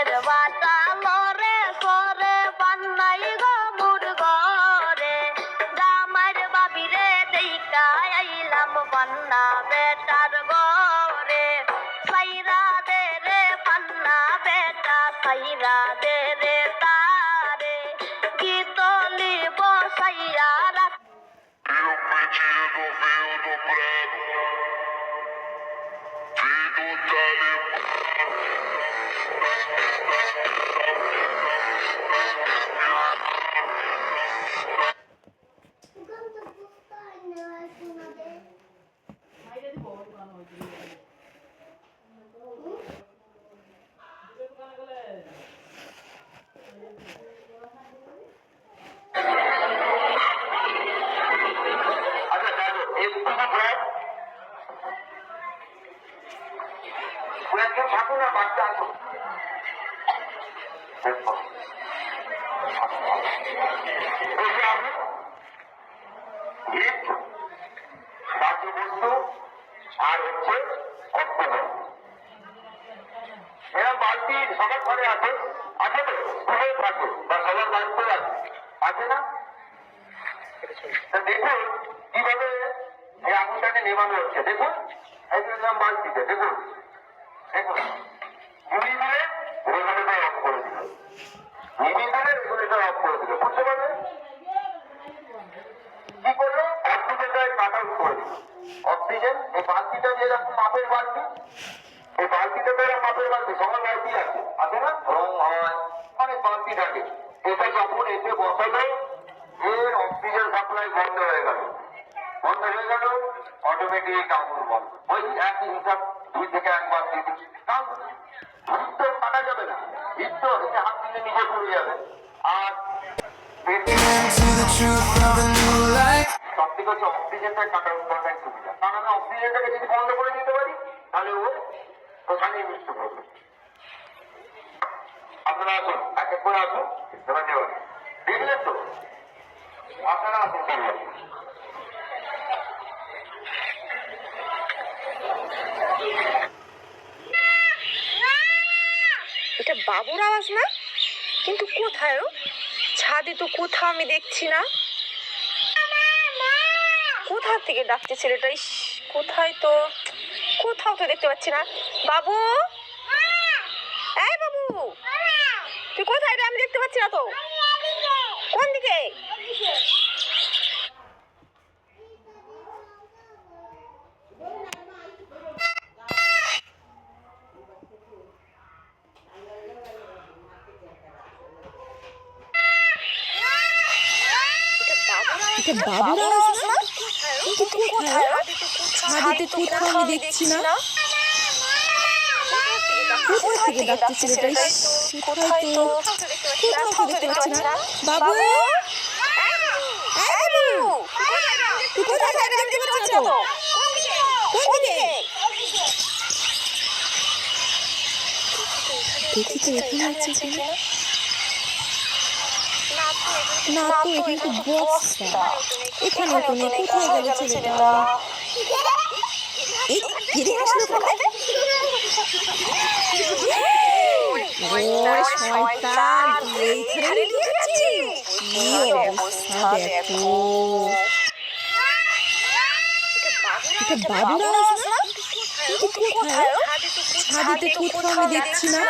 ধানের বাটা লরে সরে বান্নাই গো মুর ঘরে জামার বাবিরে দেইকা আইলাম বান্না বেটার ঘরে সাইরা দে রে বান্না বেটা সাইরা দে রে তারে গীতলি বসাইয়া রাখ ঠাকুরা বাচ্চা আসো বাদ্যবস্তু আর হচ্ছে এরকম বালতি সবার ঘরে আছে আছে তো ঘরে থাকে বা সবার বাড়িতে আছে না? দেখুন কিভাবে এই আগুনটাকে নেভানো হচ্ছে। দেখুন এইরকম বালতিতে দেখুন দেখুন নিবি দিলে রেগুলেটর অফ করে দিল, নিবি দিলে রেগুলেটর অফ করে দিল। বুঝতে পারলেন কি করলো? অক্সিজেনটাই কাট আউট করে দিল। অক্সিজেন এই বালতিটা যেরকম মাপের বালতি, এই বালতিটা তো এরকম মাপের বালতি, সবার বালতি আছে না? রং হয় অনেক বালতি থাকে। এটা যখন এসে বসালো এর অক্সিজেন সাপ্লাই বন্ধ হয়ে গেল, বন্ধ হয়ে গেল অটোমেটিক আগুন বন্ধ। ওই একই হিসাব 2 থেকে 1 বার দিদি কারণ হিট তো কাটা যাবে না, হিট তো এতে হাত দিলে নিজে পড়ে যাবে। আর সব থেকে হচ্ছে অক্সিজেনটা কাটা করাটাই সুবিধা, কারণ আমি অক্সিজেনটাকে যদি বন্ধ করে দিতে পারি তাহলে ও ওখানেই মৃত্যু করবে। আপনারা আসুন, এক এক করে আসুন, এবার দেবেন দেখলেন তো আপনারা আসুন। এটা বাবুর আওয়াজ না? কিন্তু কোথায়? ছাদে তো কোথাও আমি দেখছি না। কোথা থেকে ডাকছে ছেলেটা? ইস কোথায় তো, কোথাও তো দেখতে পাচ্ছি না। বাবু, এই বাবু তুই কোথায় রে? আমি দেখতে পাচ্ছি না তো। কোন দিকে? বাবুর আওয়াজ না? কিন্তু কোথায়? ছাদে তো কোথাও আমি দেখছি না। কোথা থেকে ডাকছে ছেলেটা? কোথায় তো, কোথাও তো দেখতে পাচ্ছি না। বাবু, তুই কোথায়? দেখতে পাচ্ছি না তো। কোন দিকে? দেখি তো এখানে আছে কিনা। না তো এখানে তো বক্সটা, এখানে তো নেই। কোথায় গেল ছেলেটা? এই ফিরে আসলো কোথায়? ওরে শয়তান, তুই এইখানে লুকিয়েছিস? কি অবস্থা দেখো। এটা বাবুর আওয়াজ না? কিন্তু কোথায়? ছাদে তো কোথাও আমি দেখছি না।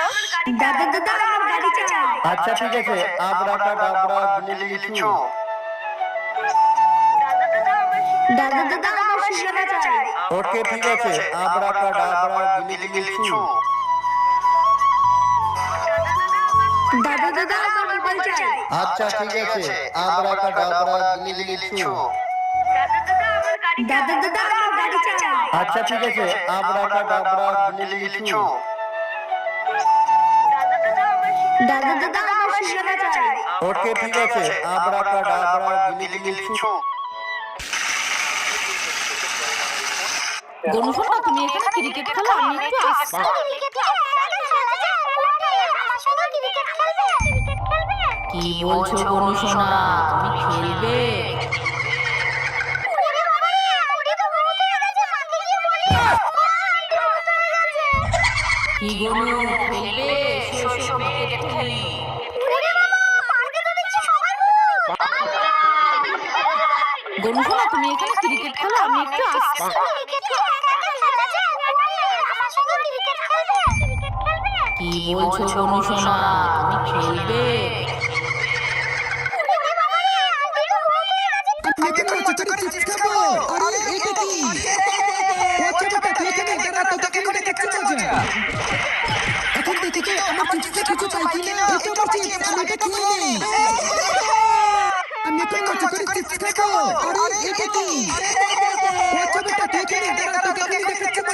দাদা দাদা আমার গাড়ি চাই। আচ্ছা ঠিক আছে, আবরাকাডাবরা গিলিগিলিচু। দাদা দাদা আমার সিঙ্গারা চাই। ওকে ঠিক আছে, আবরাকাডাবরা গিলিগিলিচু। দাদা দাদা আমার মোবাইল চাই। আচ্ছা ঠিক আছে, আবরাকাডাবরা গিলিগিলিচু। দাদা দাদা আমার গাড়ি চাই। আচ্ছা ঠিক আছে, আবরাকাডাবরা গিলিগিলিচু। দাদা দাদা আমার সিঙ্গারা চাই। ওকে ঠিক আছে, আবরাকাডাবরা গিলিগিলিচু। গনুসোনা তুমি এখানে ক্রিকেট খেলো, আমি একটু আসছি। কি বলছো গনুসোনা, তুমি খেলবে? কি গনু খেলবে শৈশব ক্রিকেট খেলি গনু শোনা তুমি এখানে ক্রিকেট খেলো আমি একটু আসছি কি বলছো গনু শোনা তুমি খেলবে আমি